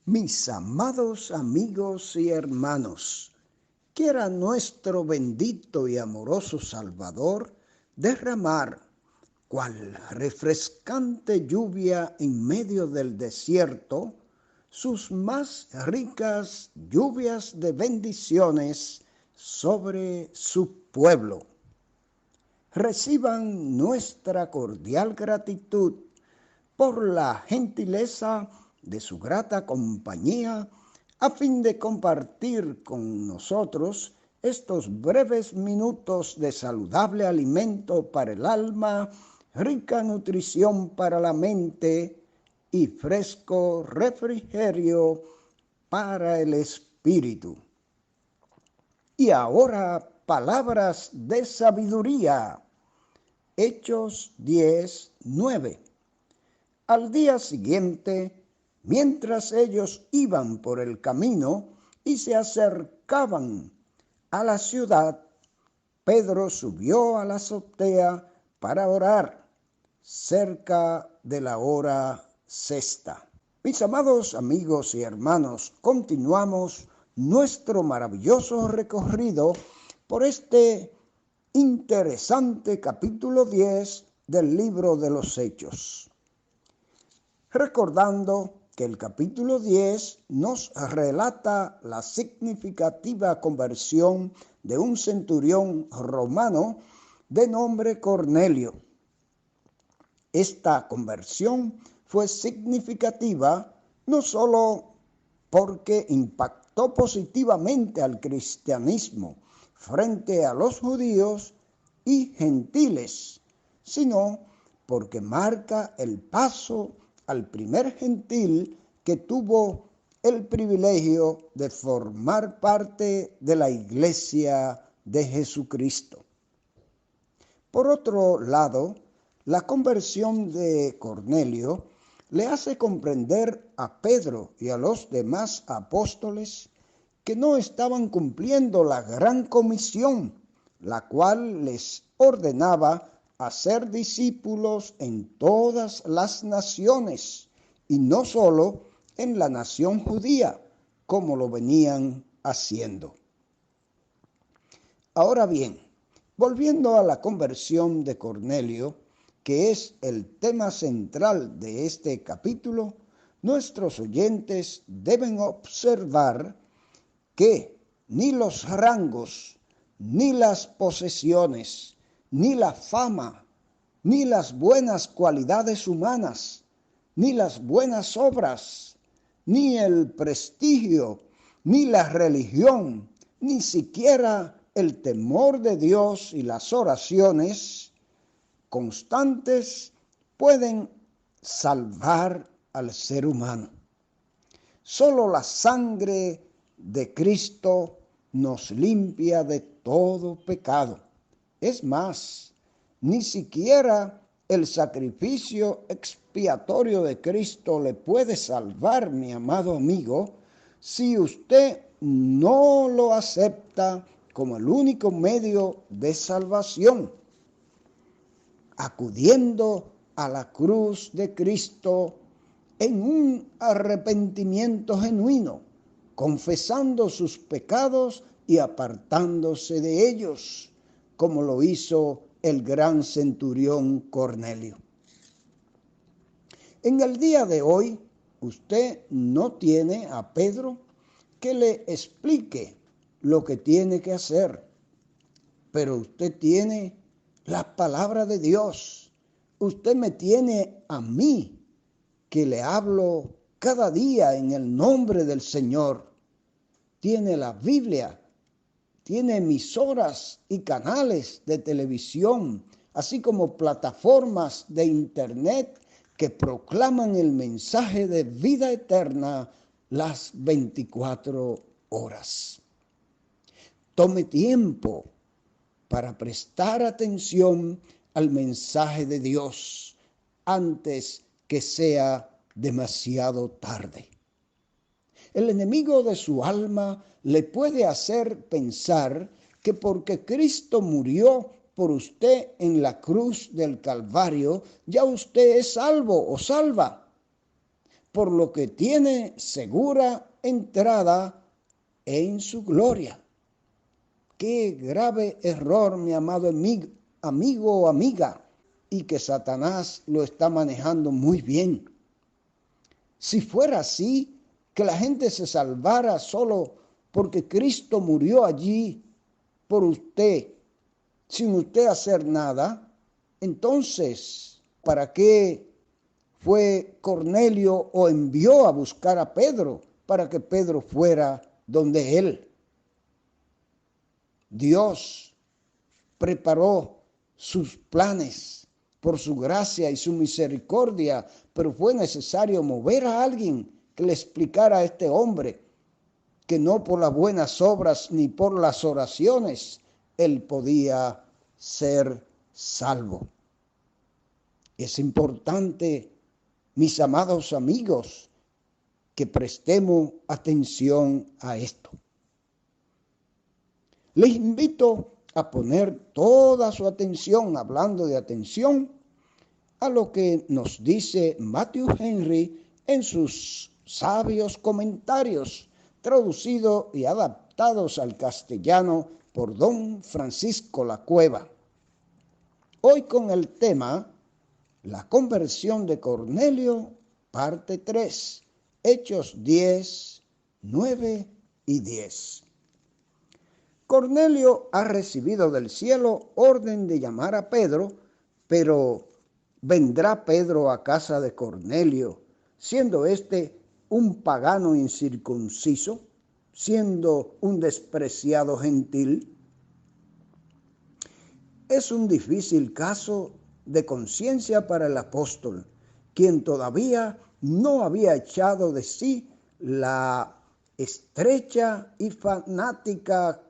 Mis amados amigos y hermanos, quiera nuestro bendito y amoroso Salvador derramar cual refrescante lluvia en medio del desierto sus más ricas lluvias de bendiciones sobre su pueblo. Reciban nuestra cordial gratitud por la gentileza de su grata compañía a fin de compartir con nosotros estos breves minutos de saludable alimento para el alma, rica nutrición para la mente y fresco refrigerio para el espíritu. Y ahora palabras de sabiduría. Hechos 10:9. Al día siguiente, mientras ellos iban por el camino y se acercaban a la ciudad, Pedro subió a la azotea para orar cerca de la hora sexta. Mis amados amigos y hermanos, continuamos nuestro maravilloso recorrido por este interesante capítulo 10 del libro de los Hechos. Recordando que el capítulo 10 nos relata la significativa conversión de un centurión romano de nombre Cornelio. Esta conversión fue significativa no solo porque impactó positivamente al cristianismo frente a los judíos y gentiles, sino porque marca el paso al primer gentil que tuvo el privilegio de formar parte de la Iglesia de Jesucristo. Por otro lado, la conversión de Cornelio le hace comprender a Pedro y a los demás apóstoles que no estaban cumpliendo la gran comisión, la cual les ordenaba hacer discípulos en todas las naciones y no solo en la nación judía, como lo venían haciendo. Ahora bien, volviendo a la conversión de Cornelio, que es el tema central de este capítulo, nuestros oyentes deben observar que ni los rangos, ni las posesiones, ni la fama, ni las buenas cualidades humanas, ni las buenas obras, ni el prestigio, ni la religión, ni siquiera el temor de Dios y las oraciones constantes pueden salvar al ser humano. Solo la sangre de Cristo nos limpia de todo pecado. Es más, ni siquiera el sacrificio expiatorio de Cristo le puede salvar, mi amado amigo, si usted no lo acepta como el único medio de salvación. Acudiendo a la cruz de Cristo en un arrepentimiento genuino, confesando sus pecados y apartándose de ellos, como lo hizo el gran centurión Cornelio. En el día de hoy, usted no tiene a Pedro que le explique lo que tiene que hacer, pero usted tiene la palabra de Dios. Usted me tiene a mí, que le hablo cada día en el nombre del Señor. Tiene la Biblia, tiene emisoras y canales de televisión, así como plataformas de internet que proclaman el mensaje de vida eterna las 24 horas. Tome tiempo para prestar atención al mensaje de Dios antes que sea demasiado tarde. El enemigo de su alma le puede hacer pensar que porque Cristo murió por usted en la cruz del Calvario, ya usted es salvo o salva. por lo que tiene segura entrada en su gloria. Qué grave error, mi amado amigo o amiga, y que Satanás lo está manejando muy bien. Si fuera así, que la gente se salvara solo porque Cristo murió allí por usted, sin usted hacer nada, entonces, ¿para qué fue Cornelio o envió a buscar a Pedro para que Pedro fuera donde él? Dios preparó sus planes por su gracia y su misericordia, pero fue necesario mover a alguien que le explicara a este hombre que no por las buenas obras ni por las oraciones él podía ser salvo. Es importante, mis amados amigos, que prestemos atención a esto. Les invito a poner toda su atención, hablando de atención, a lo que nos dice Matthew Henry en sus sabios comentarios, traducidos y adaptados al castellano por don Francisco La Cueva. Hoy con el tema La conversión de Cornelio, parte 3, Hechos 10, 9 y 10. Cornelio ha recibido del cielo orden de llamar a Pedro, pero ¿vendrá Pedro a casa de Cornelio, siendo éste un pagano incircunciso, siendo un despreciado gentil? Es un difícil caso de conciencia para el apóstol, quien todavía no había echado de sí la estrecha y fanática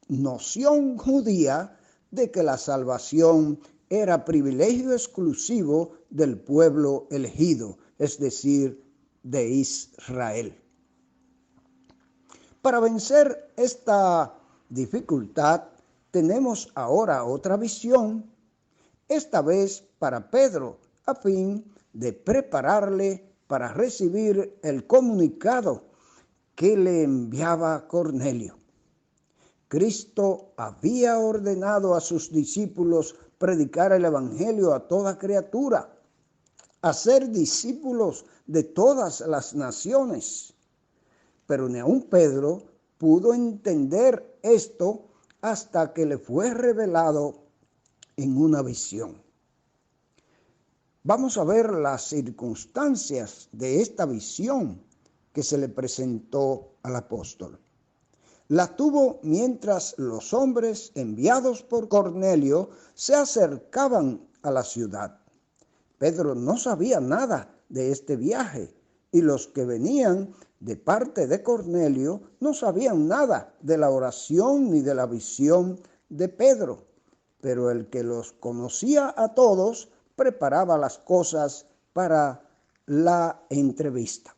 noción judía de que la salvación era privilegio exclusivo del pueblo elegido, es decir, de Israel. Para vencer esta dificultad, tenemos ahora otra visión, esta vez para Pedro, a fin de prepararle para recibir el comunicado que le enviaba Cornelio. Cristo había ordenado a sus discípulos predicar el evangelio a toda criatura, hacer discípulos de todas las naciones. Pero ni aun Pedro pudo entender esto hasta que le fue revelado en una visión. Vamos a ver las circunstancias de esta visión que se le presentó al apóstol. La tuvo mientras los hombres enviados por Cornelio se acercaban a la ciudad. Pedro no sabía nada de este viaje y los que venían de parte de Cornelio no sabían nada de la oración ni de la visión de Pedro, pero el que los conocía a todos preparaba las cosas para la entrevista.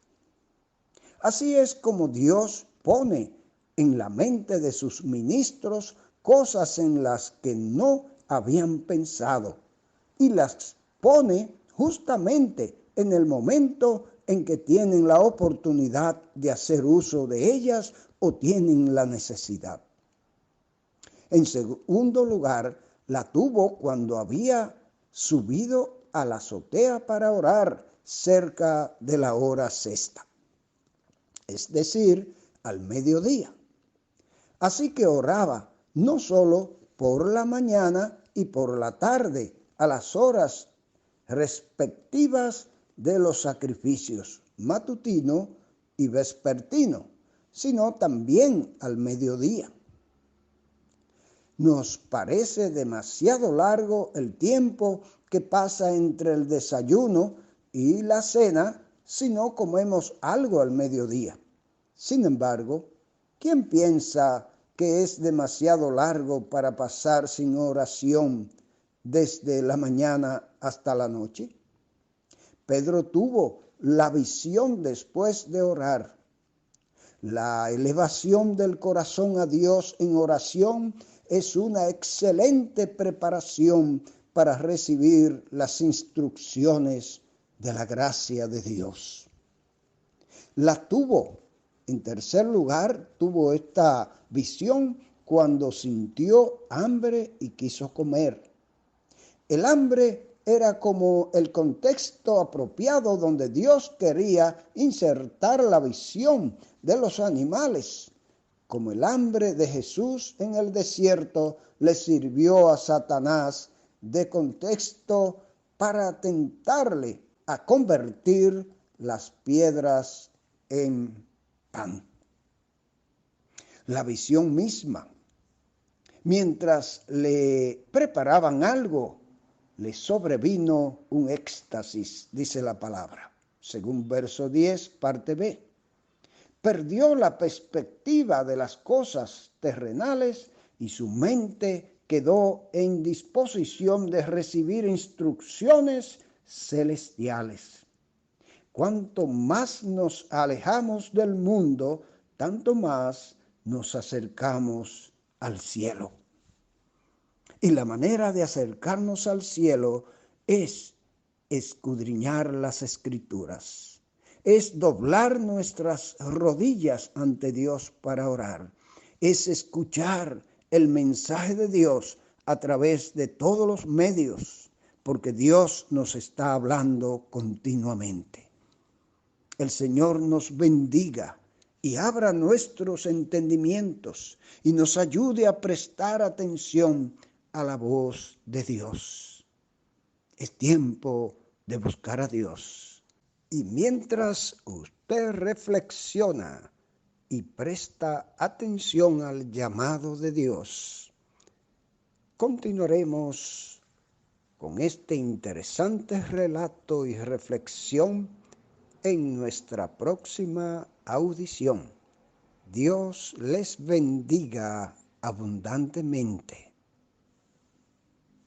Así es como Dios pone en la mente de sus ministros cosas en las que no habían pensado y las pone justamente en el momento en que tienen la oportunidad de hacer uso de ellas o tienen la necesidad. En segundo lugar, la tuvo cuando había subido a la azotea para orar cerca de la hora sexta, es decir, al mediodía. Así que oraba no solo por la mañana y por la tarde, a las horas respectivas de los sacrificios matutino y vespertino, sino también al mediodía. Nos parece demasiado largo el tiempo que pasa entre el desayuno y la cena si no comemos algo al mediodía. Sin embargo, ¿quién piensa que es demasiado largo para pasar sin oración desde la mañana hasta la noche? Pedro tuvo la visión después de orar. La elevación del corazón a Dios en oración es una excelente preparación para recibir las instrucciones de la gracia de Dios. la tuvo. En tercer lugar, tuvo esta visión cuando sintió hambre y quiso comer. El hambre era como el contexto apropiado donde Dios quería insertar la visión de los animales. Como el hambre de Jesús en el desierto le sirvió a Satanás de contexto para tentarle a convertir las piedras en pan. La visión misma. Mientras le preparaban algo, le sobrevino un éxtasis, dice la palabra, según verso 10, parte B. Perdió la perspectiva de las cosas terrenales y su mente quedó en disposición de recibir instrucciones celestiales. Cuanto más nos alejamos del mundo, tanto más nos acercamos al cielo. Y la manera de acercarnos al cielo es escudriñar las Escrituras, es doblar nuestras rodillas ante Dios para orar, es escuchar el mensaje de Dios a través de todos los medios, porque Dios nos está hablando continuamente. El Señor nos bendiga y abra nuestros entendimientos y nos ayude a prestar atención a la voz de Dios. Es tiempo de buscar a Dios. Y mientras usted reflexiona y presta atención al llamado de Dios, continuaremos con este interesante relato y reflexión en nuestra próxima audición. Dios les bendiga abundantemente.